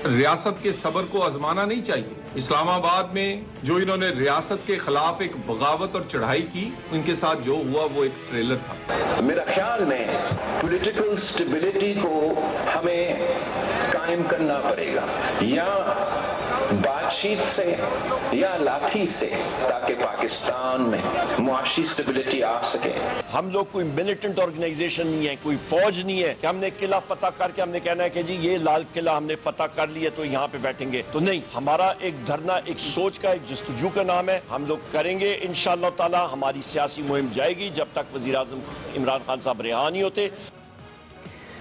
रियासत के सब्र को आजमाना नहीं चाहिए। इस्लामाबाद में जो इन्होंने रियासत के खिलाफ एक बगावत और चढ़ाई की, उनके साथ जो हुआ वो एक ट्रेलर था। मेरा ख्याल में पॉलिटिकल स्टेबिलिटी को हमें कायम करना पड़ेगा, या बातचीत से या लाठी से, ताकि पाकिस्तान में मुआशी स्टेबिलिटी आ सके। हम लोग कोई मिलिटेंट ऑर्गेनाइजेशन नहीं है, कोई फौज नहीं है कि हमने किला फतह करके हमने कहना है कि जी ये लाल किला हमने फतह कर लिया तो यहाँ पे बैठेंगे, तो नहीं। हमारा एक धरना, एक सोच का, एक जस्तजू का नाम है। हम लोग करेंगे इंशाअल्लाह ताला। हमारी सियासी मुहिम जाएगी जब तक वज़ीर आज़म इमरान खान साहब रिहा नहीं होते।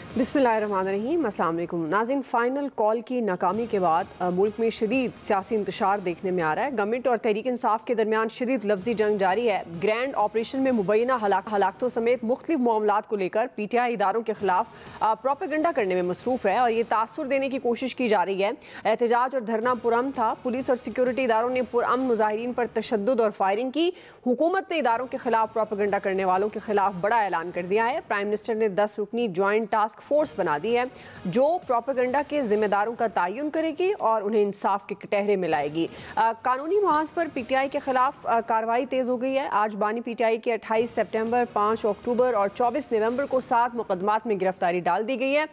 बिस्मिल्लाहिर्रहमानिर्रहीम, अस्सलाम वालेकुम। नाज़रीन, फ़ाइनल कॉल की नाकामी के बाद मुल्क में शदीद सियासी इंतशार देखने में आ रहा है। गवर्नमेंट और तहरीक इंसाफ के दरमियान शदीद लफ्ज़ी जंग जारी है। ग्रैंड ऑपरेशन में मुबैना हलाकतों समेत मुख्तलिफ मामलात को लेकर PTI इदारों के खिलाफ प्रोपेगेंडा करने में मसरूफ़ है और ये तासुर देने की कोशिश की जा रही है। एहतजाज और धरना पुरअमन था। पुलिस और सिक्योरिटी इदारों ने पुरअमन मुजाहिरीन पर तशद्दुद और फायरिंग की। हुकूमत ने इदारों के खिलाफ प्रोपेगेंडा करने वालों के खिलाफ बड़ा ऐलान कर दिया है। प्राइम मिनिस्टर ने 10 रुकनी ज्वाइंट टास्क फोर्स बना दी है जो प्रोपेगेंडा के जिम्मेदारों का तयन करेगी और उन्हें इंसाफ के कटहरे में लाएगी। कानूनी महाज पर PTI के खिलाफ कार्रवाई तेज हो गई है। आज बानी PTI के 28 सितंबर, 5 अक्टूबर और 24 नवंबर को 7 मुकदमात में गिरफ्तारी डाल दी गई है।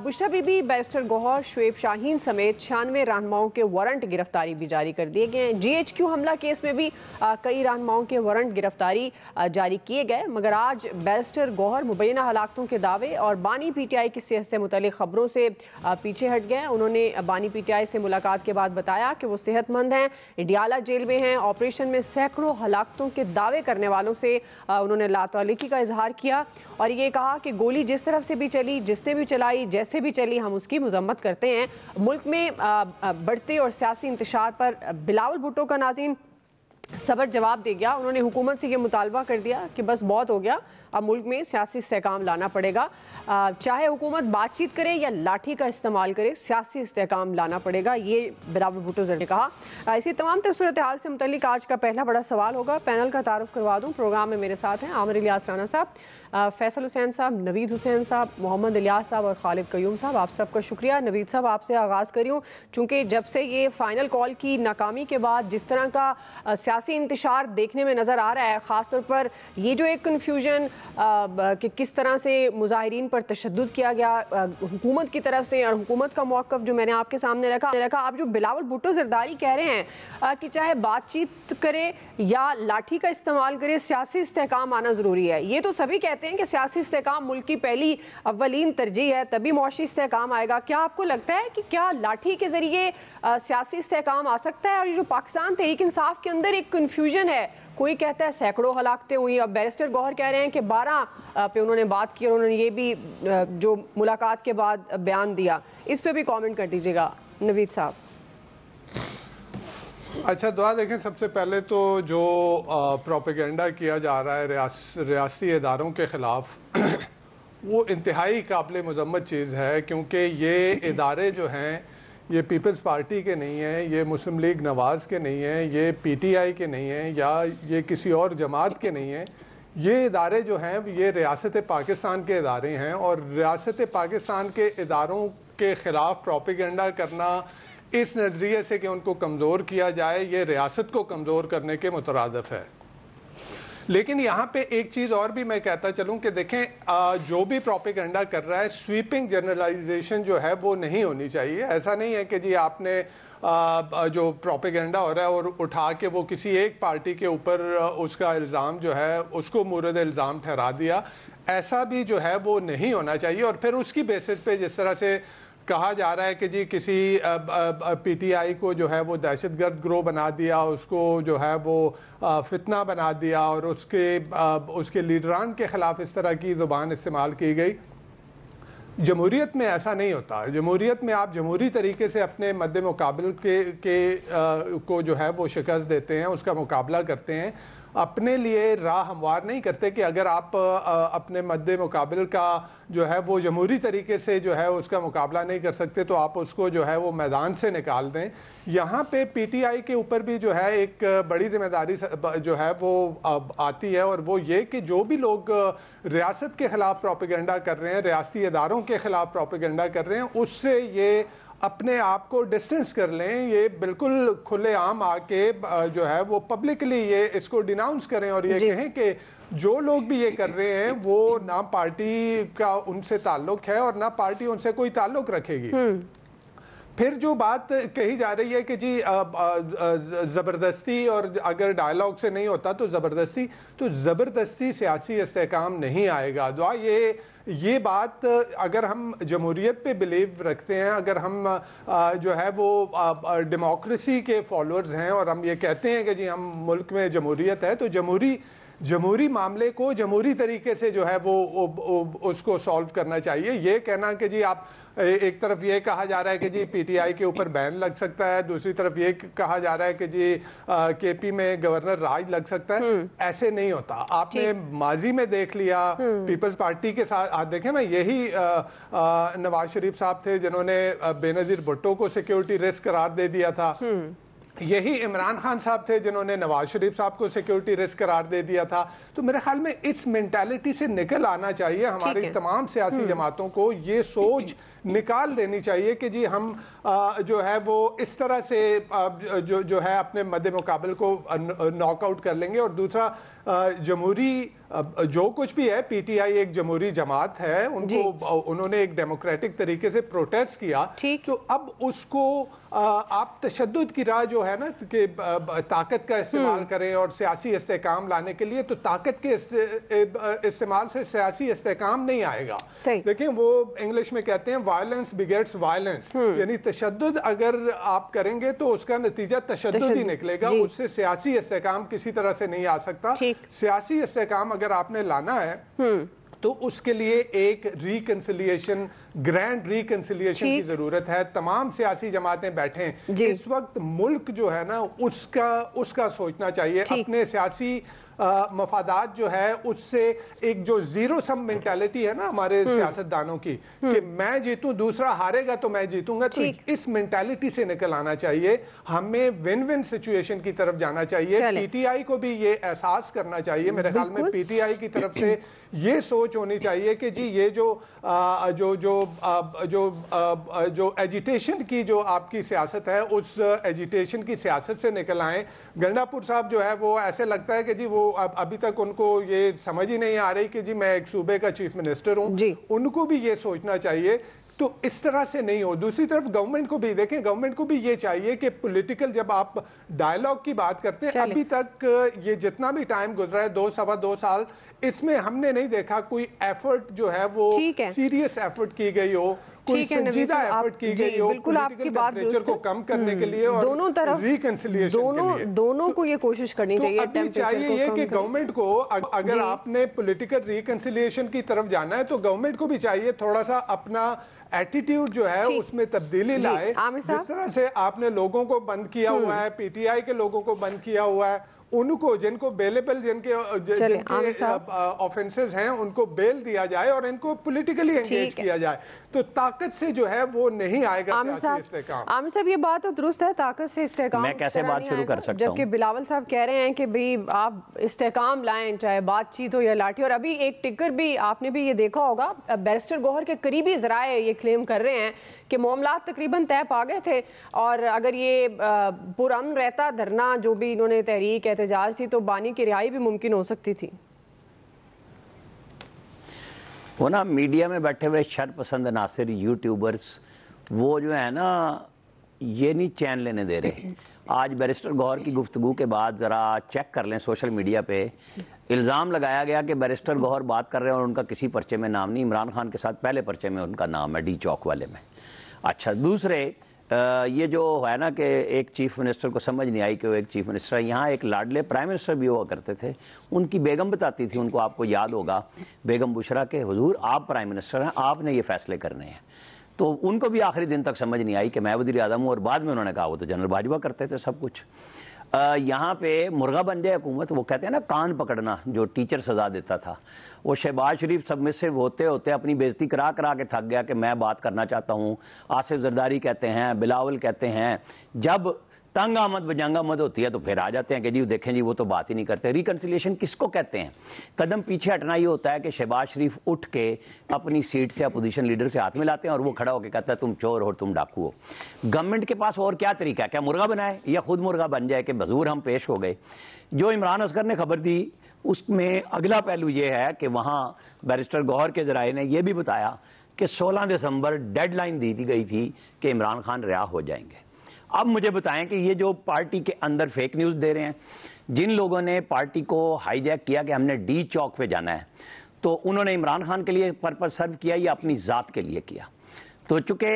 बुशरा बीबी, बैरिस्टर गौहर, शुएब शाहीन समेत 96 रहनुमाओं के वारंट गिरफ्तारी भी जारी कर दिए गए हैं। GHQ हमला केस में भी कई रहनुमाओं के वारंट गिरफ्तारी जारी किए गए, मगर आज बैरिस्टर गौहर मुबैना हलाकतों के दावे और बानी PTI की सेहत से मुतल्लिक खबरों से पीछे हट गए। उन्होंने बानी PTI से मुलाकात के बाद बताया कि वो सेहतमंद हैं, इडियाला जेल में हैं। ऑपरेशन में सैकड़ों हलाकतों के दावे करने वालों से उन्होंने लातअल्लुकी का इजहार किया और ये कहा कि गोली जिस तरफ से भी चली, जिसने भी चलाई, जैसे भी चली, हम उसकी मजम्मत करते हैं। मुल्क में बढ़ते और सियासी इंतशार पर बिलावल भुट्टो का नाज़रीन सबर जवाब दे गया। उन्होंने हुकूमत से ये मुतालबा कर दिया कि बस बहुत हो गया, अब मुल्क में सियासी इस्तेहकाम लाना पड़ेगा। चाहे हुकूमत बातचीत करे या लाठी का इस्तेमाल करे, सियासी इस्तेहकाम लाना पड़ेगा, ये बिलावल भुट्टो ने कहा। इसी तमाम तर सूरत हाल से मुतल्लिक आज का पहला बड़ा सवाल होगा। पैनल का तारुफ करवा दूँ। प्रोग्राम में मेरे साथ हैं आमिर इलियास राना साहब, फैसल हुसैन साहब, नवीद हुसैन साहब, मोहम्मद इलियास साहब और खालिद कयूम साहब। आप सबका शुक्रिया। नवीद साहब, आपसे आगाज़ करी हूँ, चूँकि जब से ये फ़ाइनल कॉल की नाकामी के बाद जिस तरह का सियासी इंतशार देखने में नज़र आ रहा है, ख़ासतौर पर ये जो एक कन्फ्यूजन कि किस तरह से मुजाहिरीन पर तशद्दुद किया गया हुकूमत की तरफ से और हुकूमत का मौक़िफ़ जो मैंने आपके सामने रखा। आप जो बिलावल भुट्टो ज़रदारी कह रहे हैं कि चाहे बातचीत करे या लाठी का इस्तेमाल करे, सियासी इस्तेहकाम आना ज़रूरी है। ये तो सभी कहते हैं कि सियासी इस्तेहकाम मुल्क की पहली अव्वलीन तरजीह है, तभी मुआशी इस्तेहकाम आएगा। क्या आपको लगता है कि क्या लाठी के ज़रिए सियासी इस्तेहकाम आ सकता है? और ये जो पाकिस्तान तहरीक इंसाफ के अंदर एक कन्फ्यूजन है, कोई कहता है सैकड़ों हलाकतें हुई, अब बैरिस्टर गौहर कह रहे हैं कि 12 पे उन्होंने बात की और उन्होंने ये भी जो मुलाकात के बाद बयान दिया, इस पे भी कमेंट कर दीजिएगा नवीद साहब। अच्छा दुआ देखें, सबसे पहले तो जो प्रोपेगेंडा किया जा रहा है रियासी इदारों के ख़िलाफ़ वो इंतहाई काबिल मज़म्मत चीज़ है, क्योंकि ये इदारे जो हैं ये पीपल्स पार्टी के नहीं हैं, ये मुस्लिम लीग नवाज़ के नहीं हैं, ये PTI के नहीं हैं, या ये किसी और जमात के नहीं हैं। ये इदारे जो हैं ये रियासत पाकिस्तान के इदारे हैं और रियासत पाकिस्तान के इदारों के ख़िलाफ़ प्रोपेगेंडा करना इस नज़रिए से कि उनको कमज़ोर किया जाए, ये रियासत को कमज़ोर करने के मुतरादिफ है। लेकिन यहाँ पे एक चीज़ और भी मैं कहता चलूँ कि देखें, जो भी प्रोपेगेंडा कर रहा है, स्वीपिंग जनरलाइजेशन जो है वो नहीं होनी चाहिए। ऐसा नहीं है कि जी आपने जो प्रोपेगेंडा हो रहा है और उठा के वो किसी एक पार्टी के ऊपर उसका इल्ज़ाम जो है उसको मूरद इल्ज़ाम ठहरा दिया। ऐसा भी जो है वो नहीं होना चाहिए और फिर उसकी बेसिस पे जिस तरह से कहा जा रहा है कि जी किसी PTI को जो है वो दहशतगर्द ग्रोह बना दिया, उसको जो है वो फितना बना दिया और उसके लीडरान के ख़िलाफ़ इस तरह की ज़ुबान इस्तेमाल की गई। जमहूरियत में ऐसा नहीं होता। जमहूरियत में आप जमहूरी तरीके से अपने मद्दे मुकाबले को जो है वो शिकस्त देते हैं, उसका मुकाबला करते हैं, अपने लिए राह हमवार नहीं करते कि अगर आप अपने मद्दे मुकाबले का जो है वो जमहूरी तरीके से जो है उसका मुकाबला नहीं कर सकते तो आप उसको जो है वो मैदान से निकाल दें। यहाँ पे PTI के ऊपर भी जो है एक बड़ी जिम्मेदारी जो है वो आती है और वो ये कि जो भी लोग रियासत के ख़िलाफ़ प्रोपेगेंडा कर रहे हैं, रियासती इदारों के ख़िलाफ़ प्रोपेगेंडा कर रहे हैं, उससे ये अपने आप को डिस्टेंस कर लें, ये बिल्कुल खुले आम आके जो है वो पब्लिकली ये इसको डिनाउंस करें और ये कहें कि जो लोग भी ये कर रहे हैं वो ना पार्टी का उनसे ताल्लुक है और ना पार्टी उनसे कोई ताल्लुक रखेगी। फिर जो बात कही जा रही है कि जी ज़बरदस्ती और अगर डायलॉग से नहीं होता तो ज़बरदस्ती सियासी इस्तेहकाम नहीं आएगा। दुआ ये बात अगर हम जमहूरियत पे बिलीव रखते हैं, अगर हम जो है वो डेमोक्रेसी के फॉलोअर्स हैं और हम ये कहते हैं कि जी हम मुल्क में जमहूरियत है, तो जमहूरी मामले को जमहूरी तरीके से जो है वो उसको सॉल्व करना चाहिए। ये कहना कि जी आप एक तरफ ये कहा जा रहा है कि जी पीटीआई के ऊपर बैन लग सकता है, दूसरी तरफ ये कहा जा रहा है कि जी केपी में गवर्नर राज लग सकता है, ऐसे नहीं होता। आपने माजी में देख लिया पीपल्स पार्टी के साथ, आप देखें ना, यही नवाज शरीफ साहब थे जिन्होंने बेनजीर भुट्टो को सिक्योरिटी रिस्क करार दे दिया था, यही इमरान खान साहब थे जिन्होंने नवाज शरीफ साहब को सिक्योरिटी रिस्क करार दे दिया था। तो मेरे ख्याल में इस मेंटालिटी से निकल आना चाहिए, हमारी तमाम सियासी जमातों को ये सोच निकाल देनी चाहिए कि जी हम जो है वो इस तरह से जो है अपने मद्दे मुकाबले को नॉकआउट कर लेंगे। और दूसरा जमहूरी जो कुछ भी है, पीटीआई एक जमहूरी जमात है, उन्होंने एक डेमोक्रेटिक तरीके से प्रोटेस्ट किया, तो अब उसको आप तशद्दुद की राह जो है ना कि ताकत का इस्तेमाल करें और सियासी इस्तेहकाम लाने के लिए, तो ताकत के इस्तेमाल से सियासी इस्तेहकाम नहीं आएगा। देखिए वो इंग्लिश में कहते हैं वायलेंस बिगेट्स वायलेंस, यानी तशद्दुद अगर आप करेंगे तो उसका नतीजा तशद्दुद ही निकलेगा, उससे सियासी इस्तेहकाम किसी तरह से नहीं आ सकता। सियासी इस्तेहकाम अगर आपने लाना है तो उसके लिए एक रिकंसिलिएशन, ग्रैंड रिकंसिलिएशन की जरूरत है। तमाम सियासी जमातें बैठे इस वक्त, मुल्क जो है ना उसका सोचना चाहिए। अपने सियासी मफादात जो है उससे एक जो जीरो सम मेंटालिटी है ना हमारे सियासतदानों की कि मैं जीतूं दूसरा हारेगा तो मैं जीतूंगा, तो इस मेंटालिटी से निकल आना चाहिए। हमें विन विन सिचुएशन की तरफ जाना चाहिए। पीटीआई को भी ये एहसास करना चाहिए, मेरे ख्याल में पीटीआई की तरफ से ये सोच होनी चाहिए कि जी ये जो एजिटेशन की जो आपकी सियासत है, उस एजिटेशन की सियासत से निकल आए। गंडापुर साहब जो है वो ऐसे लगता है कि जी वो अभी तक उनको ये समझ ही नहीं आ रही कि जी मैं एक सूबे का चीफ मिनिस्टर हूं, उनको भी ये सोचना चाहिए। तो इस तरह से नहीं हो। दूसरी तरफ गवर्नमेंट को भी देखें, गवर्नमेंट को भी ये चाहिए कि पॉलिटिकल, जब आप डायलॉग की बात करते हैं, अभी तक ये जितना भी टाइम गुजरा है 2-2.25 साल, इसमें हमने नहीं देखा कोई एफर्ट जो है वो सीरियस एफर्ट की गई हो, कोई संजीदा एफर्ट की गई हो बिल्कुल आपकी बात को कम करने के लिए और दोनों तरफ रिकंसिलिएशन के लिए। दोनों को ये कोशिश करनी चाहिए। अभी चाहिए ये कि गवर्नमेंट को अगर आपने पॉलिटिकल रिकंसिलिएशन की तरफ जाना है तो गवर्नमेंट को भी चाहिए थोड़ा सा अपना एटीट्यूड जो है उसमें तब्दीली लाए। जिस तरह से आपने लोगों को बंद किया हुआ है, पीटीआई के लोगों को बंद किया हुआ है, उनको जिनको बेलेबल जिनके ऑफेंसेस हैं उनको बेल दिया जाए और इनको पॉलिटिकली एंगेज किया जाए, तो ताकत से जो है वो नहीं आएगा सियासी इस्तेहकाम। आमिर साहब ये बात तो दुरुस्त है, ताकत से इस्तेहकाम मैं कैसे बात शुरू कर सकता हूं? जबकि बिलावल साहब कह रहे हैं कि भाई आप इस्तेहकाम लाएं, चाहे बातचीत हो या लाठी। और अभी एक टिकर भी आपने भी ये देखा होगा, बैरिस्टर गौहर के करीबी ज़राए ये क्लेम कर रहे हैं कि मामला तकरीबन तय पा गए थे और अगर ये पुरअमन रहता धरना जो भी इन्होंने तहरीक एहतजाज थी तो बानी की रिहाई भी मुमकिन हो सकती थी। वो ना मीडिया में बैठे हुए शर पसंद नासिर यूट्यूबर्स वो जो है ना ये नहीं चैन लेने दे रहे। आज बैरिस्टर गौहर की गुफ्तगू के बाद ज़रा चेक कर लें सोशल मीडिया पे, इल्ज़ाम लगाया गया कि बैरिस्टर गौहर बात कर रहे हैं और उनका किसी पर्चे में नाम नहीं, इमरान खान के साथ पहले पर्चे में उनका नाम है, डी चौक वाले में। अच्छा, दूसरे ये जो है ना कि एक चीफ मिनिस्टर को समझ नहीं आई कि वो एक चीफ मिनिस्टर है। यहाँ एक लाडले प्राइम मिनिस्टर भी हुआ करते थे, उनकी बेगम बताती थी उनको, आपको याद होगा, बेगम बुशरा के हुजूर आप प्राइम मिनिस्टर हैं, आपने ये फैसले करने हैं। तो उनको भी आखिरी दिन तक समझ नहीं आई कि मैं वज़ीर आज़म हूँ, और बाद में उन्होंने कहा वो तो जनरल बाजवा करते थे सब कुछ। यहाँ पे मुर्गा बन जाए हुकूमत, वो कहते हैं ना कान पकड़ना, जो टीचर सजा देता था, वो शहबाज शरीफ सबमिसिव होते होते अपनी बेइज्जती करा के थक गया कि मैं बात करना चाहता हूँ। आसिफ जरदारी कहते हैं, बिलावल कहते हैं, जब तंग आमद बजंग आमद होती है तो फिर आ जाते हैं कि जी देखें जी वो तो बात ही नहीं करते। रिकन्सिलिएशन किसको कहते हैं? कदम पीछे हटना ये होता है कि शहबाज शरीफ उठ के अपनी सीट से अपोजिशन लीडर से हाथ मिलाते हैं और वो खड़ा होकर कहता है तुम चोर हो, तुम डाकू हो। गवर्नमेंट के पास और क्या तरीका है? क्या मुर्गा बनाए या खुद मुर्गा बन जाए कि बजूर हम पेश हो गए? जो इमरान असगर ने खबर दी उसमें अगला पहलू ये है कि वहाँ बैरिस्टर गौहर के ज़राए ने यह भी बताया कि 16 दिसंबर डेडलाइन दी गई थी कि इमरान खान रिहा हो जाएंगे। अब मुझे बताएं कि ये जो पार्टी के अंदर फेक न्यूज़ दे रहे हैं, जिन लोगों ने पार्टी को हाईजैक किया कि हमने डी चौक पे जाना है, तो उन्होंने इमरान खान के लिए पर्पस सर्व किया या अपनी ज़ात के लिए किया? तो चूंकि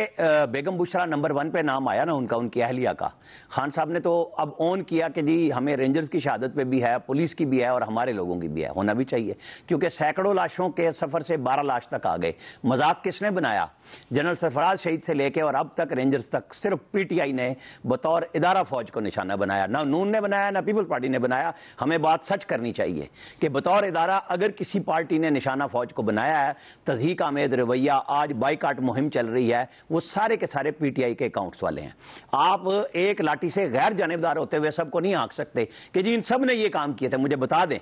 बेगम बुशरा नंबर 1 पे नाम आया ना उनका, उनकी अहलिया का, खान साहब ने तो अब ऑन किया कि जी हमें रेंजर्स की शहादत पे भी है, पुलिस की भी है और हमारे लोगों की भी है, होना भी चाहिए, क्योंकि सैकड़ों लाशों के सफ़र से 12 लाश तक आ गए। मजाक किसने बनाया? जनरल सरफराज शहीद से लेके और अब तक रेंजर्स तक सिर्फ पीटीआई ने बतौर इदारा फौज को निशाना बनाया, ना नून ने बनाया ना पीपल्स पार्टी ने बनाया। हमें बात सच करनी चाहिए कि बतौर इदारा अगर किसी पार्टी ने निशाना फौज को बनाया है, तज़हीक आमेद रवैया, आज बाइकाट मुहिम चल रही है, वो सारे के सारे पीटीआई के अकाउंट्स वाले हैं। आप एक लाठी से गैर जानिबदार होते हुए सबको नहीं आंक सकते कि जी इन सब ने ये काम किए थे। मुझे बता दें,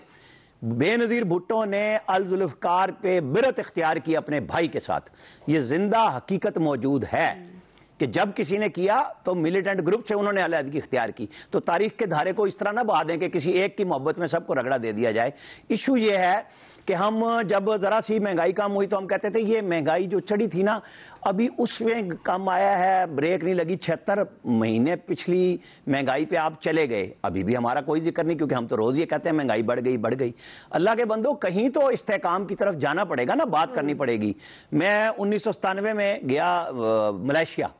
बेनज़ीर भुट्टो ने अल जुल्फ़कार पे बिरत इख्तियार की अपने भाई के साथ। ये जिंदा हकीकत मौजूद है कि जब किसी ने किया तो मिलिटेंट ग्रुप से उन्होंने अलहदगी इख्तियार की। तो तारीख के धारे को इस तरह ना बहा दें कि किसी एक की मोहब्बत में सबको रगड़ा दे दिया जाए। इशू ये है कि हम जब ज़रा सी महंगाई कम हुई तो हम कहते थे ये महंगाई जो चढ़ी थी ना, अभी उसमें कम आया है, ब्रेक नहीं लगी। 76 महीने पिछली महंगाई पे आप चले गए, अभी भी हमारा कोई जिक्र नहीं, क्योंकि हम तो रोज़ ये कहते हैं महंगाई बढ़ गई बढ़ गई। अल्लाह के बंदो, कहीं तो इस्तेहकाम की तरफ जाना पड़ेगा ना, बात करनी पड़ेगी। मैं 1997 में गया मलेशिया,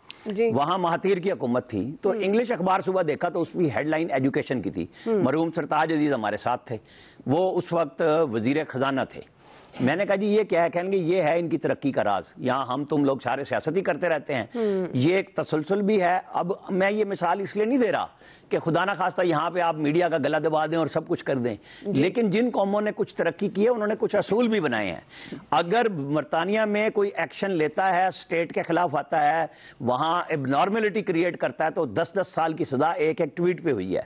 वहां महातीर की हुकूमत थी, तो इंग्लिश अखबार सुबह देखा तो उसकी हेडलाइन एजुकेशन की थी। मरहूम सरताज अजीज हमारे साथ थे, वो उस वक्त वजीर खजाना थे। मैंने कहा जी ये क्या है? कहेंगे ये है इनकी तरक्की का राज, यहाँ हम तुम लोग सारे सियासत ही करते रहते हैं, ये एक तसलसल भी है। अब मैं ये मिसाल इसलिए नहीं दे रहा कि खुदा ना खास्ता यहाँ पे आप मीडिया का गला दबा दें और सब कुछ कर दें, लेकिन जिन कौमों ने कुछ तरक्की की है उन्होंने कुछ असूल भी बनाए हैं। अगर बरतानिया में कोई एक्शन लेता है, स्टेट के खिलाफ आता है, वहाँ एबनॉर्मेलिटी क्रिएट करता है, तो 10-10 साल की सजा एक ट्वीट पे हुई है।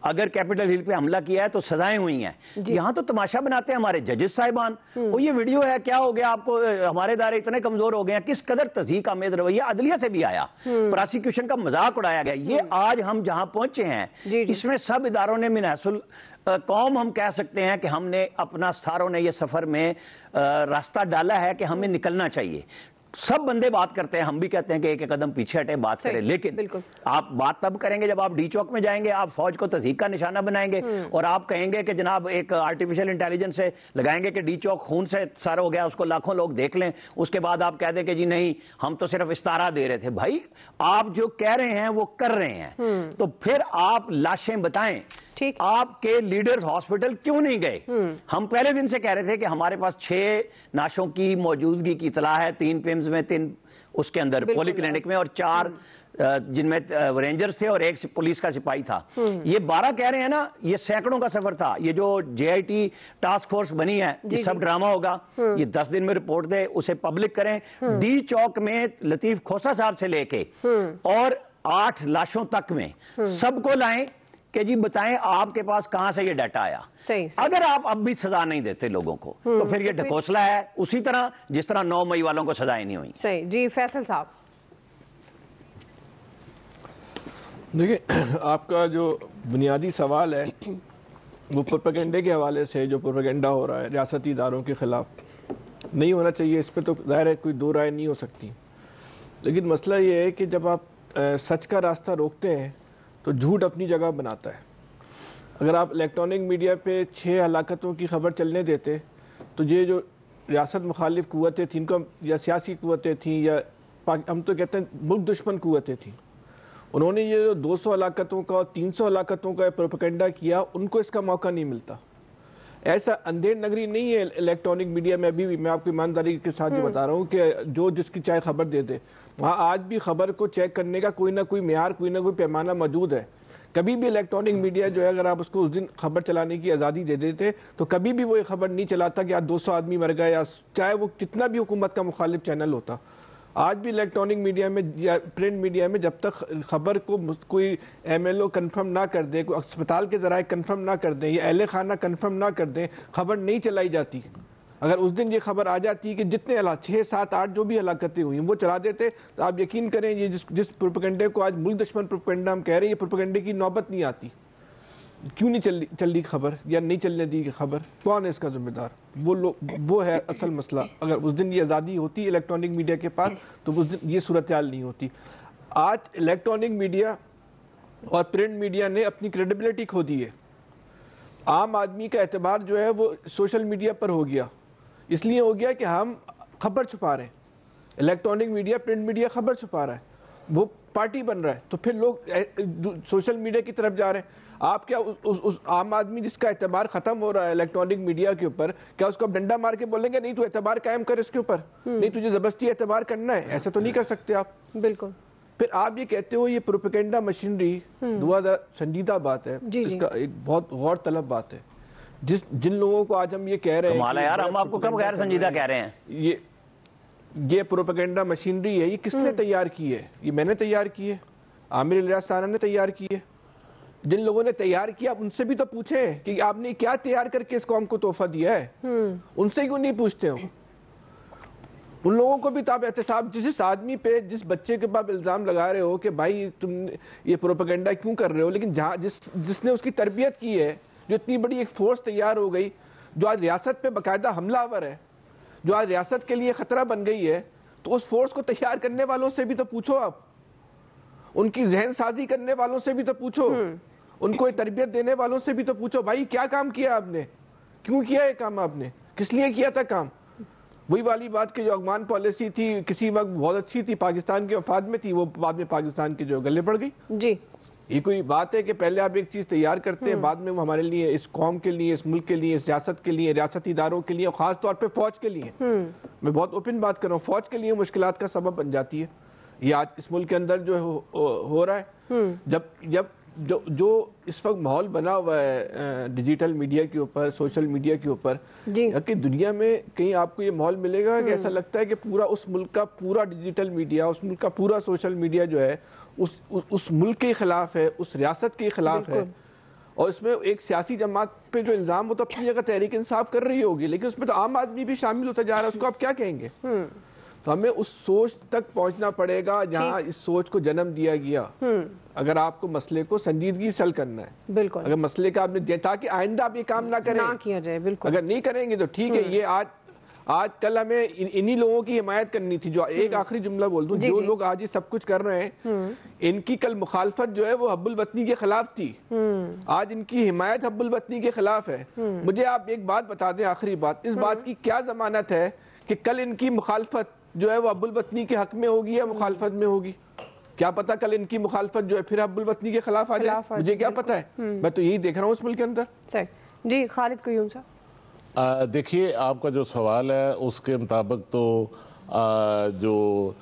अगर कैपिटल हिल पे हमला किया है तो सजाएं हुई हैं। यहाँ तो तमाशा बनाते हैं हमारे जजेस साहिबान, वो ये वीडियो है, क्या हो गया आपको, हमारे इदारे इतने कमजोर हो गए हैं। किस कदर तज़हीक आमेद रवैया अदलिया से भी आया, प्रोसिक्यूशन का मजाक उड़ाया गया। ये आज हम जहां पहुंचे हैं, इसमें सब इदारों ने मिनहसुल कौम हम कह सकते हैं कि हमने अपना सारों ने ये सफर में रास्ता डाला है कि हमें निकलना चाहिए। सब बंदे बात करते हैं, हम भी कहते हैं कि एक एक कदम पीछे हटे, बात करें, लेकिन आप बात तब करेंगे जब आप डी चौक में जाएंगे, आप फौज को तज़हीक का निशाना बनाएंगे और आप कहेंगे कि जनाब एक आर्टिफिशियल इंटेलिजेंस से लगाएंगे कि डी चौक खून से सर हो गया, उसको लाखों लोग देख लें, उसके बाद आप कह दें कि जी नहीं हम तो सिर्फ इस्तारा दे रहे थे। भाई आप जो कह रहे हैं वो कर रहे हैं, तो फिर आप लाशें बताएं, आपके लीडर्स हॉस्पिटल क्यों नहीं गए? हम पहले दिन से कह रहे थे कि हमारे पास 6 लाशों की मौजूदगी की इतला है, 3 पिम्स में, 3 उसके अंदर पॉली क्लिनिक में और 4 जिनमें रेंजर्स थे और 1 पुलिस का सिपाही था। ये 12 कह रहे हैं ना, ये सैकड़ों का सफर था। ये जो JIT टास्क फोर्स बनी है, ये सब ड्रामा होगा। ये 10 दिन में रिपोर्ट दे, उसे पब्लिक करें। डी चौक में लतीफ खोसा साहब से लेके और 8 लाशों तक में सबको लाएं कि जी बताएं आपके पास कहां से ये डाटा आया। सही। अगर आप अब भी सजा नहीं देते लोगों को तो फिर ये ढकोसला है, उसी तरह जिस तरह 9 मई वालों को सजाएं नहीं हुई। सही जी। फैसल साहब, देखिए आपका जो बुनियादी सवाल है वो प्रोपेगेंडे के हवाले से, जो प्रोपेगेंडा हो रहा है रियासती इदारों के खिलाफ नहीं होना चाहिए, इस पर तो ज़ाहिर है कोई दो राय नहीं हो सकती। लेकिन मसला ये है कि जब आप सच का रास्ता रोकते हैं तो झूठ अपनी जगह बनाता है। अगर आप इलेक्ट्रॉनिक मीडिया पे 6 हलाकतों की खबर चलने देते तो ये जो रियासत मुखालिफ कुव्वतें थीं, इनको या सियासी कुव्वतें थीं या हम तो कहते हैं मुल्क दुश्मन कुव्वतें थीं, उन्होंने ये जो 200 हलाकतों का और 300 हलाकतों का प्रोपेगेंडा किया, उनको इसका मौका नहीं मिलता। ऐसा अंधेर नगरी नहीं है इलेक्ट्रॉनिक मीडिया में। अभी भी मैं आपको ईमानदारी के साथ बता रहा हूँ कि जो जिसकी चाहे खबर दे दे, वहाँ आज भी खबर को चेक करने का कोई ना कोई मेयार, कोई ना कोई पैमाना मौजूद है। कभी भी इलेक्ट्रॉनिक मीडिया जो है, अगर आप उसको उस दिन खबर चलाने की आज़ादी दे देते तो कभी भी वो ये खबर नहीं चलाता कि आज 200 आदमी मर गए, या चाहे वो कितना भी हुकूमत का मुखालिफ चैनल होता। آج بھی الیکٹرانک میڈیا میں یا پرنٹ میڈیا میں جب تک خبر کو کوئی ایم ایل او کنفرم نہ کر دے، کوئی اسپتال کے ذرائع کنفرم نہ کر دیں یا اہل خانہ کنفرم نہ کر دیں، خبر نہیں چلائی جاتی۔ اگر اس دن یہ خبر آ جاتی کہ جتنے 6 7 8 جو بھی ہلاکتیں ہوئی ہیں وہ چلا دیتے، تو آپ یقین کریں یہ جس پروپیگنڈے کو آج ملک دشمن پروپیگنڈا ہم کہہ رہے ہیں، یہ پروپیگنڈے کی نوبت نہیں آتی۔ کیوں نہیں چلی خبر یا نہیں چلنے دی خبر؟ کون ہے اس کا ذمہ دار؟ وہ ہے اصل مسئلہ۔ اگر اس دن یہ آزادی ہوتی الیکٹرانک میڈیا کے پاس تو اس دن یہ صورتحال نہیں ہوتی۔ آج الیکٹرانک میڈیا اور پرنٹ میڈیا نے اپنی کریڈیبلٹی کھو دی ہے۔ عام آدمی کا اعتبار جو ہے وہ سوشل میڈیا پر ہو گیا، اس لیے ہو گیا کہ ہم خبر چھپا رہے ہیں۔ الیکٹرانک میڈیا، پرنٹ میڈیا خبر چھپا رہا ہے، وہ پارٹی بن رہا ہے، تو پھر لوگ سوشل میڈیا کی طرف جا رہے ہیں۔ آپ کیا اس عام آدمی جس کا اعتبار ختم ہو رہا ہے الیکٹرانک میڈیا کے اوپر، کیا اس کو ڈنڈا مار کے بولیں گے نہیں تو اعتبار قائم کر اس کے اوپر، نہیں تجھے زبردستی اعتبار کرنا ہے؟ ایسا تو نہیں کر سکتے آپ۔ بالکل۔ پھر آپ یہ کہتے ہو یہ پروپیگنڈا مشینری، سنجیدہ بات ہے، اس کا ایک بہت غور طلب بات ہے۔ جن لوگوں کو آج ہم یہ کہہ رہے ہیں، کمال ہے یار، ہم آپ کو کب غیر سنجیدہ کہہ رہے ہیں؟ یہ پروپیگنڈا مشینری ہے، یہ کس نے تیار کی ہے؟ یہ میں نے تیار کی ہے، عامر الیاس ثانیٰ نے تیار کی ہے۔ جن لوگوں نے تیار کیا ان سے بھی تو پوچھیں کہ آپ نے کیا تیار کر کے اس قوم کو تحفہ دیا ہے، ان سے کیوں نہیں پوچھتے ہو؟ ان لوگوں کو بھی تاب احتساب، جس آدمی پہ، جس بچے کے بعد الزام لگا رہے ہو کہ بھائی تم یہ پروپیگنڈا کیوں کر رہے ہو، لیکن جس نے اس کی تربیت کی ہے، جو اتنی بڑی ایک فورس تیار ہو گئی، جو آج ریاست پہ باقاعدہ حملہ آور ہے، جو آج ریاست کے لیے خطرہ بن گئی ہے، تو اس فورس کو تیار کرنے والوں سے بھی تو پوچھو، آپ ان کی ذہن سازی کرنے والوں سے بھی تو پوچھو، ان کو تربیت دینے والوں سے بھی تو پوچھو، بھائی کیا کام کیا آپ نے، کیوں کیا یہ کام، آپ نے کس لیے کیا تھا کام؟ وہی والی بات کہ جو افغان پالیسی تھی کسی وقت بہت اچھی تھی، پاکستان کے مفاد میں تھی، وہ بعد میں پاکستان کے جو گلے پڑ گئی۔ جی، یہ کوئی بات ہے کہ پہلے آپ ایک چیز تیار کرتے ہیں، بعد میں وہ ہمارے لیے، اس قوم کے لیے، اس ملک کے لیے، اس ریاست کے لیے، ریاستی اداروں کے لیے، خاص طور پہ فوج کے لیے، میں بہت اوپن بات کر رہا ہوں، فوج کے لیے مشکلات کا سبب بن جاتی ہے۔ یہ آج اس ملک کے اندر جو ہو رہا ہے، جو اس وقت ماحول بنا ہوا ہے ڈیجیٹل میڈیا کے اوپر، سوشل میڈیا کے اوپر، کہ دنیا میں کہیں آپ کو یہ ماحول ملے گا کہ ایسا لگتا ہے کہ پورا اس ملک کا پورا ڈیجیٹل میڈیا، اس ملک کا پورا سوشل میڈیا جو ہے اس ملک کے خلاف ہے، اس ریاست کے خلاف ہے، اور اس میں ایک سیاسی جماعت پہ جو الزام وہ تو اپنی جگہ تحریک انصاف کر رہی ہوگی، لیکن اس میں تو عام آدمی بھی شامل ہوتا جا رہا ہے، اس کو آپ کیا کہیں گے؟ تو ہمیں اس سوچ تک پہنچنا پڑے گا جہاں اس سوچ کو جنم دیا گیا، اگر آپ کو مسئلے کو سنجیدگی سے حل کرنا ہے، بالکل، اگر مسئلے کا آپ نے، تاکہ آئندہ آپ یہ کام نہ کریں، نہ کیا جائے، بالکل، اگر نہیں کریں گے تو ٹھیک ہے، یہ آج کل ہمیں انہی لوگوں کی حمایت کرنی تھی، جو ایک آخری جملہ بول دوں، جو لوگ آج یہ سب کچھ کر رہے ہیں، ان کی کل مخالفت جو ہے وہ حب الوطنی کے خلاف تھی، آج ان کی حمایت حب الوطنی کے خلاف ہے۔ مجھے آپ ایک بات بتا دیں، آخری بات، اس بات کی کیا ضمانت ہے کہ کل ان کی مخالفت جو ہے وہ حب الوطنی کے حق میں ہوگی یا مخالفت میں ہوگی؟ کیا پتا کل ان کی مخالفت جو ہے پھر حب الوطنی کے خلاف آ جائے، مجھے کیا پتا ہے، میں تو یہی دیکھ رہا ہوں اس ملک کے اندر۔ جی خالد قیوم صاحب، دیکھیے آپ کا جو سوال ہے اس کے مطابق تو جو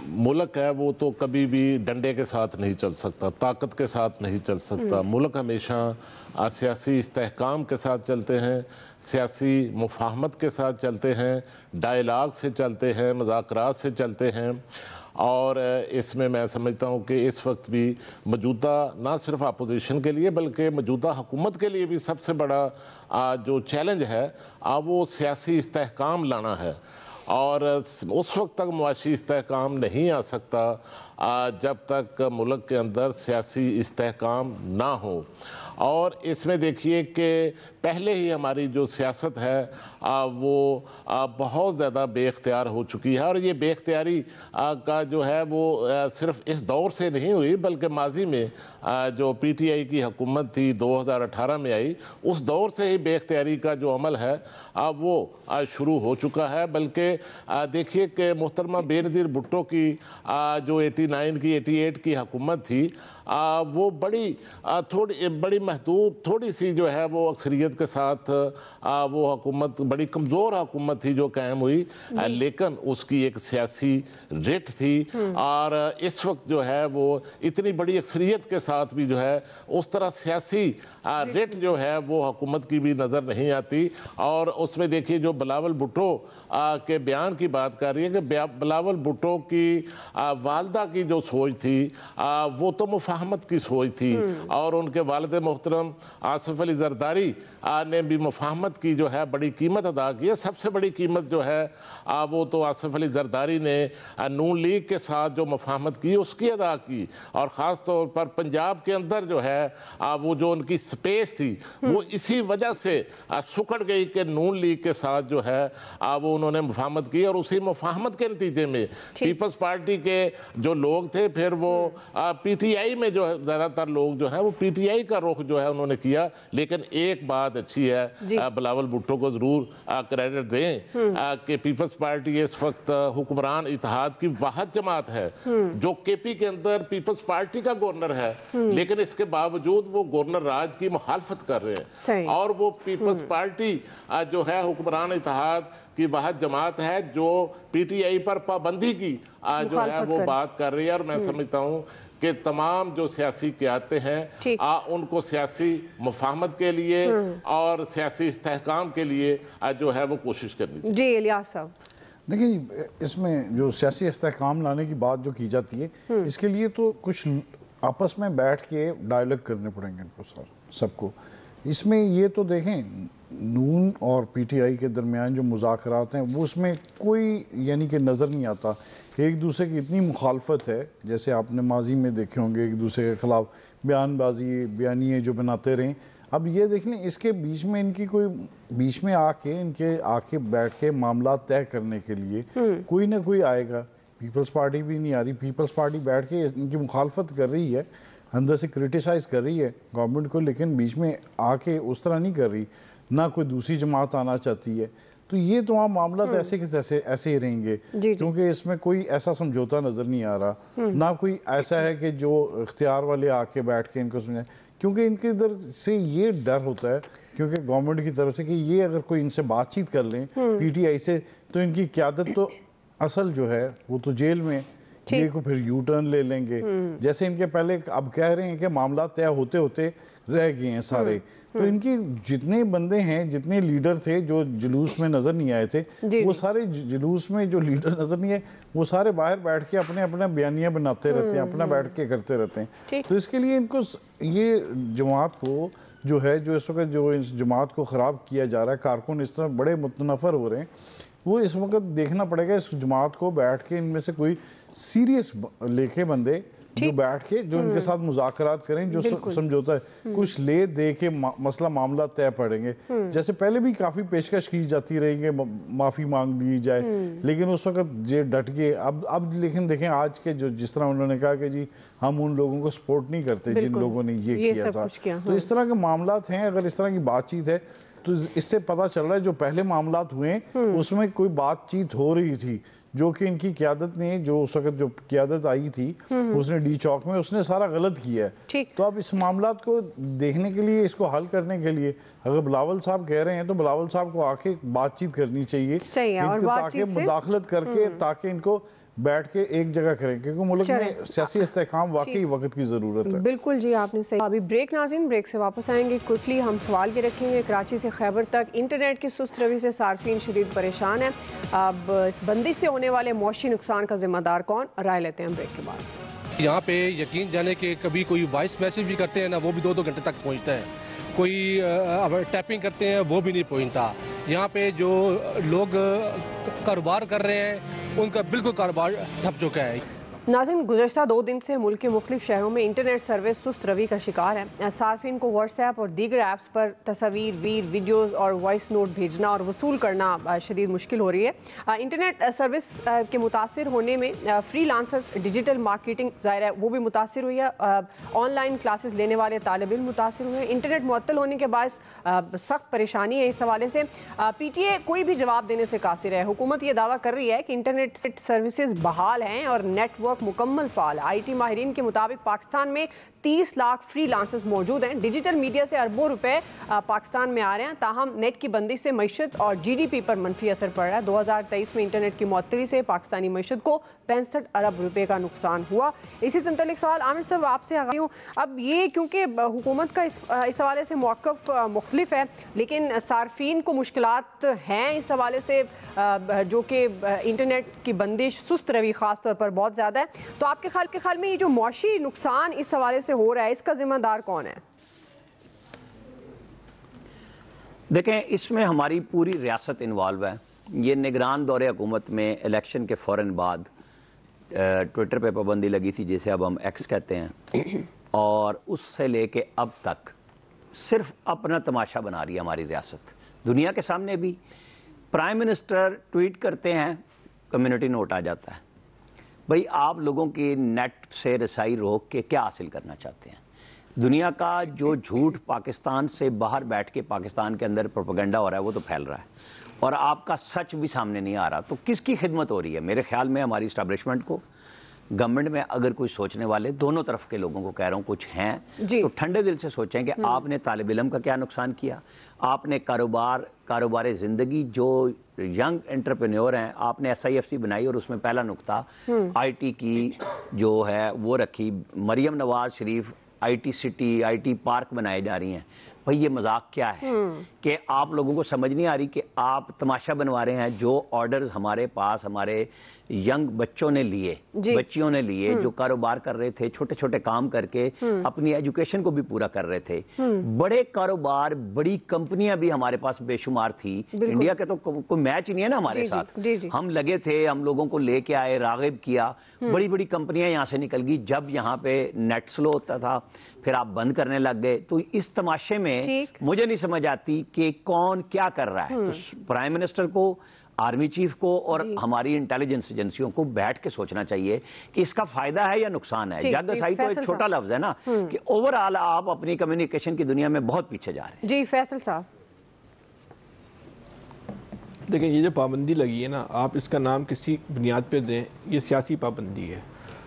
ملک ہے وہ تو کبھی بھی ڈنڈے کے ساتھ نہیں چل سکتا، طاقت کے ساتھ نہیں چل سکتا، ملک ہمیشہ سیاسی استحکام کے ساتھ چلتے ہیں، سیاسی مفاہمت کے ساتھ چلتے ہیں، ڈائیلاگ سے چلتے ہیں، مذاکرات سے چلتے ہیں، اور اس میں میں سمجھتا ہوں کہ اس وقت بھی موجودہ نہ صرف اپوزیشن کے لیے بلکہ موجودہ حکومت کے لیے بھی سب سے بڑا جو چیلنج ہے وہ سیاسی استحکام لانا ہے، اور اس وقت تک معاشی استحکام نہیں آ سکتا جب تک ملک کے اندر سیاسی استحکام نہ ہو۔ اور اس میں دیکھیے کہ پہلے ہی ہماری جو سیاست ہے وہ بہت زیادہ بے اختیار ہو چکی ہے، اور یہ بے اختیاری کا جو ہے وہ صرف اس دور سے نہیں ہوئی بلکہ ماضی میں جو پی ٹی آئی کی حکومت تھی 2018 میں آئی، اس دور سے ہی بے اختیاری کا جو عمل ہے وہ شروع ہو چکا ہے۔ بلکہ دیکھیے کہ محترمہ بے نظیر بھٹو کی جو 89 کی 88 کی حکومت تھی وہ بڑی محدود تھوڑی سی جو ہے وہ اکثریت کے ساتھ وہ حکومت बड़ी कमज़ोर हुकूमत थी जो कायम हुई, लेकिन उसकी एक सियासी रेट थी और इस वक्त जो है वो इतनी बड़ी अक्सरियत के साथ भी जो है उस तरह सियासी रेट जो है वो हुकूमत की भी नज़र नहीं आती। और उसमें देखिए जो बिलावल भुट्टो के बयान की बात कर रही है कि बिलावल भुट्टो की वालदा की जो सोच थी वो तो मुफाहमत की सोच थी और उनके वालिद मोहतरम आसिफ अली जरदारी ने भी मुफाहमत की जो है बड़ी कीमत अदा की है। सबसे बड़ी कीमत जो है वो तो आसिफ अली जरदारी ने नून लीग के साथ जो मुफाहमत की उसकी अदा की, और ख़ास तौर पर पंजाब के अंदर जो है वो जो उनकी स्पेस थी वो इसी वजह से सुकड़ गई कि नून लीग के साथ जो है वो उन्होंने मुफाहमत की, और उसी मुफाहमत के नतीजे में पीपल्स पार्टी के जो लोग थे फिर वो PTI में जो ज़्यादातर लोग जो हैं वो PTI का रुख जो है उन्होंने किया। लेकिन एक बात अच्छी है, बिलावल भुट्टो को जरूर क्रेडिट दें कि पीपल्स पार्टी इस वक्त हुक्मरान इत्तेहाद की वाहिद जमात है जो KP के अंदर पीपल्स पार्टी का गवर्नर है, लेकिन इसके बावजूद वो गवर्नर राज की मुखालफत कर रहे हैं। और वो पीपल्स पार्टी जो है हुक्मरान इत्तेहाद की वाहिद जमात है जो PTI पर पाबंदी की जो है वो बात कर रही है। और मैं समझता हूँ कि तमाम जो सियासी क़यादतें हैं उनको सियासी मुफाहमत के लिए और सियासी इस्तेहकाम के लिए जो है वो कोशिश करनी चाहिए। जी इलियास साहब, देखिए इसमें जो सियासी इस्तेहकाम लाने की बात जो की जाती है इसके लिए तो कुछ आपस में बैठ के डायलॉग करने पड़ेंगे इनको सबको। इसमें ये तो देखें नून और PTI के दरमियान जो मुज़ाकरात हैं वो उसमें कोई यानी कि नज़र नहीं आता। एक दूसरे की इतनी मुखालफत है, जैसे आपने माजी में देखे होंगे एक दूसरे के ख़िलाफ़ बयानिए जो बनाते रहें। अब ये देख लें इसके बीच में इनकी कोई बीच में आके बैठ के मामला तय करने के लिए कोई ना कोई आएगा। पीपल्स पार्टी भी नहीं आ रही, पीपल्स पार्टी बैठ के इनकी मुखालफत कर रही है, अंदर से क्रिटिसाइज़ कर रही है गवर्नमेंट को, लेकिन बीच में आके उस तरह नहीं कर रही, ना कोई दूसरी जमात आना चाहती है। तो ये तो वहाँ मामला ऐसे के तैसे ऐसे ही रहेंगे क्योंकि इसमें कोई ऐसा समझौता नज़र नहीं आ रहा, ना कोई ऐसा है कि जो इख्तियार वाले आके बैठ के इनको समझाए, क्योंकि इनके इधर से ये डर होता है क्योंकि गवर्नमेंट की तरफ से कि ये अगर कोई इनसे बातचीत कर लें PTI से तो इनकी क़यादत तो असल जो है वो तो जेल में, ये को फिर यू टर्न ले लेंगे। जैसे इनके पहले अब कह रहे हैं कि मामला तय होते होते रह गए हैं सारे, तो इनकी जितने बंदे हैं जितने लीडर थे जो जुलूस में नज़र नहीं आए थे वो सारे जुलूस में जो लीडर नज़र नहीं आए वो सारे बाहर बैठ के अपने अपना बयानियाँ बनाते रहते हैं, अपना बैठ के करते रहते हैं। तो इसके लिए इनको ये जमात को जो है जो इस वक्त जो इस जमात को ख़राब किया जा रहा है, कारकुन इस तरह बड़े मुतनफ़र हो रहे हैं, वो इस वक्त देखना पड़ेगा इस जमात को बैठ के इनमें से कोई सीरियस लेके बंदे जो बैठ के जो इनके साथ मुज़ाकरात करें, जो समझौता है कुछ ले दे के मसला मामला तय पड़ेंगे। जैसे पहले भी काफ़ी पेशकश की जाती रही कि माफ़ी मांग ली जाए, लेकिन उस वक्त ये डट गए। अब लेकिन देखें आज के जो जिस तरह उन्होंने कहा कि जी हम उन लोगों को सपोर्ट नहीं करते जिन लोगों ने ये किया था। तो इस तरह के मामलात हैं, अगर इस तरह की बातचीत है तो इससे पता चल रहा है जो पहले मामलात हुए उसमें कोई बातचीत हो रही थी जो कि इनकी क़यादत ने जो उस वक्त जो क़यादत आई थी उसने डी चौक में उसने सारा गलत किया है। तो अब इस मामलात को देखने के लिए, इसको हल करने के लिए अगर बिलावल साहब कह रहे हैं तो बिलावल साहब को आके बातचीत करनी चाहिए ताकि मुदाखलत करके ताकि इनको बैठ के एक जगह करें, क्योंकि मुल्क में सियासी इस्तेहकाम वाकई वक्त की ज़रूरत है। बिल्कुल जी, आपने सही। अभी ब्रेक नाज़रीन, ब्रेक से वापस आएंगे। क्विकली हम सवाल ये रखेंगे, कराची से खैबर तक इंटरनेट की सुस्त रवि से सार्फिन शदीद परेशान है। अब इस बंदिश से होने वाले मौशी नुकसान का जिम्मेदार कौन, राय लेते हैं ब्रेक के बाद। यहाँ पे यकीन जाने के कभी कोई वॉइस मैसेज भी करते हैं ना, वो भी 2-2 घंटे तक पहुँचता है, कोई टैपिंग करते हैं वो भी नहीं पहुँचता। यहाँ पे जो लोग कारोबार कर रहे हैं उनका बिल्कुल कारोबार ठप चुका है। नाज़रीन, गुज़श्ता 2 दिन से मुल्क के मुख्तलिफ शहरों में इंटरनेट सर्विस सुस्त रवि का शिकार है। सार्फिन को व्हाट्सएप और दीगर ऐप्स पर तस्वीर, वीडियोज़ और वॉइस नोट भेजना और वसूल करना शदीद मुश्किल हो रही है। इंटरनेट सर्विस के मुतासिर होने में फ्रीलांसर्स, डिजिटल मार्केटिंग ज़ाहिर है वो भी मुतासिर हुई है, ऑनलाइन क्लासेस लेने वाले तालिब इल्म मुतासिर हुए हैं। इंटरनेट मुअत्तल होने के बायस सख्त परेशानी है। इस हवाले से PTA कोई भी जवाब देने से कासिर है। हुकूमत ये दावा कर रही है कि इंटरनेट सर्विसेज बहाल हैं और नेटवर्क नेटवर्क मुकम्मल फाल। IT माहिरीन के मुताबिक पाकिस्तान में 30 लाख फ्री लांसर्स मौजूद हैं। डिजिटल मीडिया से अरबों रुपए पाकिस्तान में आ रहे हैं, ताहम नेट की बंदी से मईशत और GDP पर मनफी असर पड़ रहा है। 2023 में इंटरनेट की मुअत्तली से पाकिस्तानी मईशत को 65 अरब रुपए का नुकसान हुआ। इसी से मुतल्लिक सवाल आमिर साहब आपसे आ गई हूँ। अब ये क्योंकि हुकूमत का इस हवाले से मौक़िफ़ मुख्तलिफ है, लेकिन सार्फिन को मुश्किलात हैं इस हवाले से, जो कि इंटरनेट की बंदिश सुस्त रवि ख़ास तौर पर बहुत ज़्यादा है। तो आपके ख्याल में ये जो मौशी नुकसान इस हवाले से हो रहा है, इसका ज़िम्मेदार कौन है? देखें, इसमें हमारी पूरी रियासत इन्वॉल्व है। ये निगरान दौरे हुकूमत में इलेक्शन के फ़ौरन बाद ट्विटर पे पाबंदी लगी थी, जिसे अब हम एक्स कहते हैं, और उससे लेके अब तक सिर्फ अपना तमाशा बना रही है हमारी रियासत दुनिया के सामने भी। प्राइम मिनिस्टर ट्वीट करते हैं, कम्युनिटी नोट आ जाता है। भाई, आप लोगों की नेट से रसाई रोक के क्या हासिल करना चाहते हैं? दुनिया का जो झूठ पाकिस्तान से बाहर बैठ के पाकिस्तान के अंदर प्रोपेगेंडा हो रहा है वो तो फैल रहा है, और आपका सच भी सामने नहीं आ रहा। तो किसकी खिदमत हो रही है? मेरे ख्याल में हमारी इस्टेब्लिशमेंट को, गवर्नमेंट में अगर कोई सोचने वाले, दोनों तरफ के लोगों को कह रहा हूँ, कुछ हैं तो ठंडे दिल से सोचें कि आपने तालिब इल्म का क्या नुकसान किया, आपने कारोबार ज़िंदगी, जो यंग एंटरप्रेन्योर हैं, आपने SIFC बनाई और उसमें पहला नुकता IT की जो है वो रखी। Maryam Nawaz Sharif IT city, IT park बनाए जा रही हैं। भाई, ये मजाक क्या है कि आप लोगों को समझ नहीं आ रही कि आप तमाशा बनवा रहे हैं। जो ऑर्डर्स हमारे पास हमारे यंग बच्चों ने लिए, बच्चियों ने लिए, जो कारोबार कर रहे थे, छोटे छोटे काम करके अपनी एजुकेशन को भी पूरा कर रहे थे, बड़े कारोबार, बड़ी कंपनियां भी हमारे पास बेशुमार थी। इंडिया के तो कोई मैच नहीं है ना हमारे साथ। हम लगे थे, हम लोगों को लेके आए, रागिब किया, बड़ी बड़ी कंपनियां यहाँ से निकल गई। जब यहाँ पे नेट स्लो होता था, फिर आप बंद करने लग गए। तो इस तमाशे में मुझे नहीं समझ आती कि कौन क्या कर रहा है। तो प्राइम मिनिस्टर को, आर्मी चीफ को और हमारी इंटेलिजेंस एजेंसियों को बैठ के सोचना चाहिए कि इसका फायदा है या नुकसान है। जगसाई तो एक छोटा लफ्ज है ना, कि ओवरऑल आप अपनी कम्युनिकेशन की दुनिया में बहुत पीछे जा रहे हैं। जी फैसल साहब, देखिए, ये जो पाबंदी लगी है ना, आप इसका नाम किसी बुनियाद पे दें, ये सियासी पाबंदी है।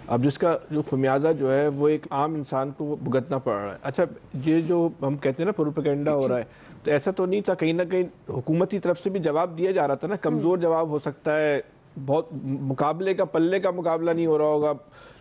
अब जिसका जो खमियाजा जो है वो एक आम इंसान को भुगतना पड़ रहा है। अच्छा, ये जो हम कहते हैं ना प्रोपेगेंडा हो रहा है, तो ऐसा तो नहीं था, कहीं ना कहीं हुकूमत की तरफ से भी जवाब दिया जा रहा था ना। कमज़ोर जवाब हो सकता है, बहुत मुकाबले का पल्ले का मुकाबला नहीं हो रहा होगा,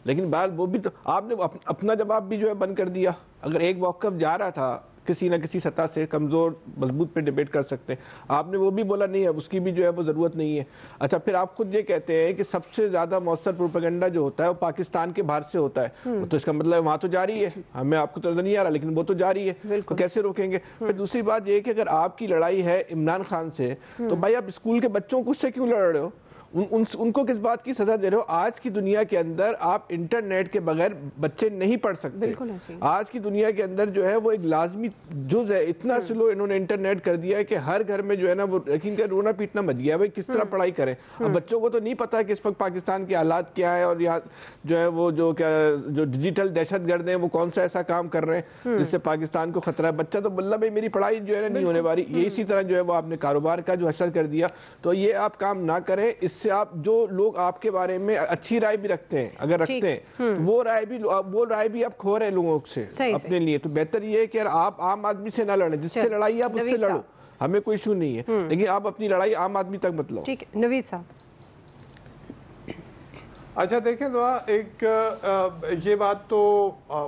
लेकिन बहरहाल वो भी तो आपने अपना जवाब भी जो है बंद कर दिया। अगर एक मौक़िफ़ जा रहा था किसी न किसी सतह से, कमज़ोर मजबूत पे डिबेट कर सकते हैं, आपने वो भी बोला नहीं है, उसकी भी जो है वो ज़रूरत नहीं है। अच्छा, फिर आप खुद ये कहते हैं कि सबसे ज़्यादा मौसर प्रोपेगेंडा जो होता है वो पाकिस्तान के बाहर से होता है, तो इसका मतलब वहाँ तो जारी है, हमें आपको तो नहीं आ रहा, लेकिन वो तो जारी है, तो कैसे रोकेंगे? फिर दूसरी बात ये कि अगर आपकी लड़ाई है इमरान खान से, तो भाई आप स्कूल के बच्चों को उससे क्यों लड़ रहे हो? उनको किस बात की सजा दे रहे हो? आज की दुनिया के अंदर आप इंटरनेट के बगैर बच्चे नहीं पढ़ सकते। आज की दुनिया के अंदर जो है वो एक लाजमी जुज है। इतना स्लो इन्होंने इंटरनेट कर दिया है कि हर घर में जो है ना वो यकीन कर रोना पीटना मच गया, भाई किस तरह पढ़ाई करें। अब बच्चों को तो नहीं पता है कि इस वक्त पाकिस्तान के हालात क्या है, और यहाँ जो है वो जो डिजिटल दहशतगर्द हैं वो कौन सा ऐसा काम कर रहे हैं जिससे पाकिस्तान को खतरा है। बच्चा तो बल्ला भाई मेरी पढ़ाई जो है ना नहीं होने वाली। ये इसी तरह जो है वो आपने कारोबार का जो असर कर दिया। तो ये आप काम ना करें, इससे आप जो लोग आपके बारे में अच्छी राय भी रखते हैं, अगर रखते हैं, तो वो राय भी आप खो रहे हैं लोगों से अपने लिए। तो बेहतर ये है कि आप आम आदमी से ना लड़ें, जिससे लड़ाई आप उससे लड़ो, हमें कोई इशू नहीं है, लेकिन आप अपनी लड़ाई आम आदमी तक मत लो। ठीक है, नवीद साहब। अच्छा देखें तो ये बात तो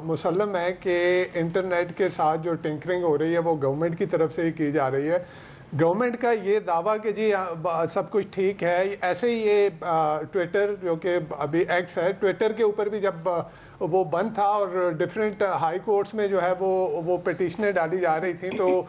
मुसल्लम है कि इंटरनेट के साथ जो टिंकरिंग हो रही है वो गवर्नमेंट की तरफ से ही की जा रही है। गवर्नमेंट का ये दावा कि जी सब कुछ ठीक है, ऐसे ही ये ट्विटर जो कि अभी एक्स है, ट्विटर के ऊपर भी जब वो बंद था और डिफरेंट हाई कोर्ट्स में जो है वो पिटिशनें डाली जा रही थी, तो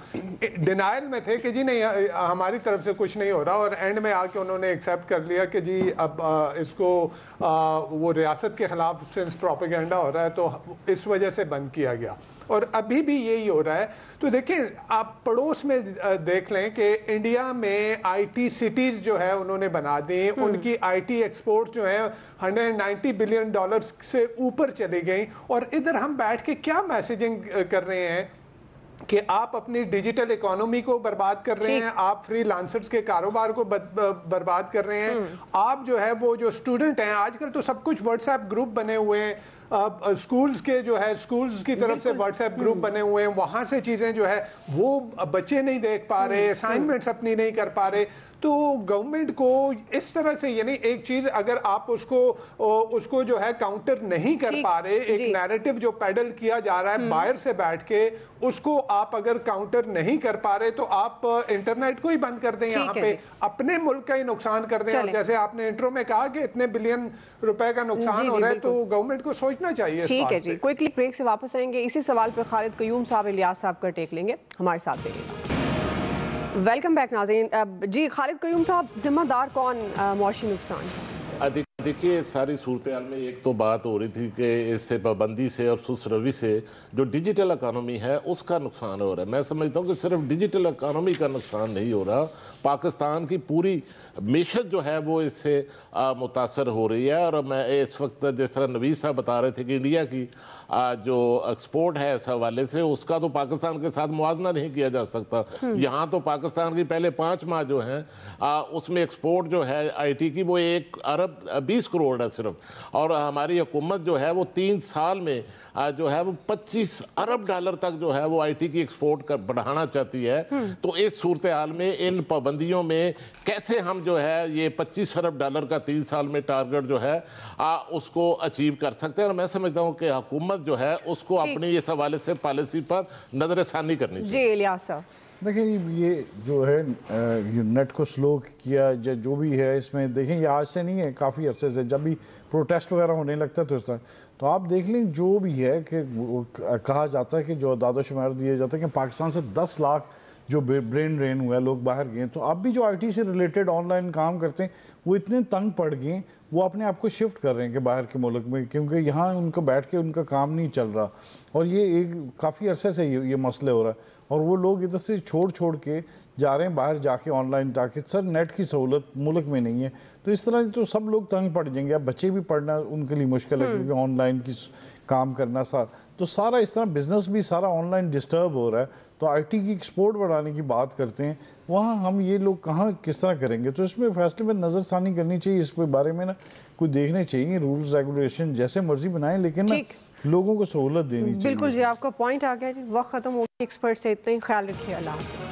डिनाइल में थे कि जी नहीं हमारी तरफ से कुछ नहीं हो रहा, और एंड में आके उन्होंने एक्सेप्ट कर लिया कि जी अब इसको वो रियासत के खिलाफ सिंस प्रोपेगेंडा हो रहा है तो इस वजह से बंद किया गया, और अभी भी यही हो रहा है। तो देखें, आप पड़ोस में देख लें कि इंडिया में IT सिटीज़ जो है उन्होंने बना दी, उनकी IT एक्सपोर्ट जो है $190 बिलियन से ऊपर चली गई, और इधर हम बैठ के क्या मैसेजिंग कर रहे हैं کہ آپ اپنی ڈیجیٹل اکانومی کو برباد کر رہے ہیں, آپ فری لانسرز کے کاروبار کو برباد کر رہے ہیں, آپ جو ہے وہ جو اسٹوڈنٹ ہیں, آج کل تو سب کچھ واٹس ایپ گروپ بنے ہوئے ہیں, اسکولز کے جو ہے اسکولز کی طرف سے واٹس ایپ گروپ بنے ہوئے ہیں, وہاں سے چیزیں جو ہے وہ بچے نہیں دیکھ پا رہے, اسائنمنٹس اپنی نہیں کر پا رہے. تو گورنمنٹ کو اس طرح سے, یعنی ایک چیز اگر آپ اس کو جو ہے کاؤنٹر نہیں کر پا رہے, ایک نیریٹو جو پیڈل کیا جا رہا ہے باہر سے بیٹھ کے, اس کو آپ اگر کاؤنٹر نہیں کر پا رہے تو آپ انٹرنیٹ کو ہی بند کر دیں, یہاں پہ اپنے ملک کا ہی نقصان کر دیں. اور جیسے آپ نے انٹرو میں کہا کہ اتنے بلین روپے کا نقصان ہو رہا ہے, تو گورنمنٹ کو سوچنا چاہیے. ٹھیک ہے جی, کوئکلی بریک سے واپس آئیں گے. اسی سوال پہ خالد قیوم صاحب, الیاس صاحب کا ٹیک لیں گے, ہمارے ساتھ دیں گے. ویلکم بیک ناظرین. جی خالد قیوم صاحب, ذمہ دار کون معاشی نقصان کا؟ دیکھیے ساری صورتحال میں ایک تو بات ہو رہی تھی کہ اس سے پابندی سے اور سست روی سے جو ڈیجیٹل اکانومی ہے اس کا نقصان ہو رہا ہے. میں سمجھتا ہوں کہ صرف ڈیجیٹل اکانومی کا نقصان نہیں ہو رہا, پاکستان کی پوری معیشت جو ہے وہ اس سے متاثر ہو رہی ہے. اور میں اس وقت جس طرح نویز صاحب بتا رہے تھے کہ انڈیا کی جو ایکسپورٹ ہے اس حوالے سے, اس کا تو پاکستان کے ساتھ موازنہ نہیں کیا جا سکتا. یہاں تو پاکستان کی پہلے 5 ماہ جو ہیں اس میں ایکسپورٹ جو ہے آئی ٹی کی وہ 1 ارب 20 کروڑ ہے صرف, اور ہماری حکومت جو ہے وہ 3 سال میں جو ہے وہ 25 ارب ڈالر تک جو ہے وہ آئی ٹی کی ایکسپورٹ بڑھانا چاہتی ہے. تو اس صورتحال میں ان پابندیوں میں کیسے ہم جو ہے یہ 25 ارب ڈالر کا 3 سال میں ٹارگٹ جو ہے اس کو اچیو کر سکتے ہیں. اور میں سمجھتا ہوں کہ حکومت جو ہے اس کو اپنی اس حوالے سے پالیسی پر نظر ثانی کرنی چاہیے. جی الیاس صاحب, دیکھیں یہ جو ہے نیٹ کو سلو کیا جو بھی ہے, اس میں دیکھیں یہ آج سے نہیں ہے, کافی عرصے سے جب بھی پروٹیسٹ وغیرہ ہونے لگتا ہے تو اس طرح, تو آپ دیکھ لیں جو بھی ہے کہ کہا جاتا ہے کہ جو اعداد و شمار دیے جاتا ہے کہ پاکستان سے 10 لاکھ جو برین ڈرین ہوا ہے, لوگ باہر گئے. تو اب بھی جو آئی ٹی سے ریلیٹڈ آن لائن کام کرتے ہیں وہ اتنے تنگ پڑ گئے, وہ اپنے آپ کو شفٹ کر رہے ہیں کہ باہر کے ملک میں, کیونکہ یہاں ان کو بیٹھ کے ان کا کام نہیں چل رہا. اور یہ ایک کافی عرصے سے یہ مسئلہ ہو رہا ہے, اور وہ لوگ ادھر سے چھوڑ کے جا رہے ہیں باہر جا کے آن لائن, تاکہ سر نیٹ کی سہولت ملک میں نہیں ہے. تو اس طرح تو سب لوگ تنگ پڑ جائیں گے. اب بچے بھی پڑھنا ان کے لیے مشکل ہے کیونکہ آن لائن کی کام کرنا تو سارا اس طرح بزنس بھی سارا آن لائن ڈسٹرب ہو رہا ہے. تو آئی ٹی کی ایکسپورٹ بڑھانے کی بات کرتے ہیں, وہاں ہم یہ لوگ کہاں کس طرح کریں گے؟ تو اس میں فیصلے میں نظر ثانی کرنی چاہیے, اس کے بارے میں نا کوئی دیکھنے چاہیے. رولز ریگولیشن جیسے مرضی بنائیں لیکن نا لوگوں کو سہولت دینی چاہیے. بالکل جی, آپ کا پوائنٹ آ گیا جی. وقت ختم ہو گیا. ایکسپرٹ سے اتنا ہی, خیال رکھیے. اللہ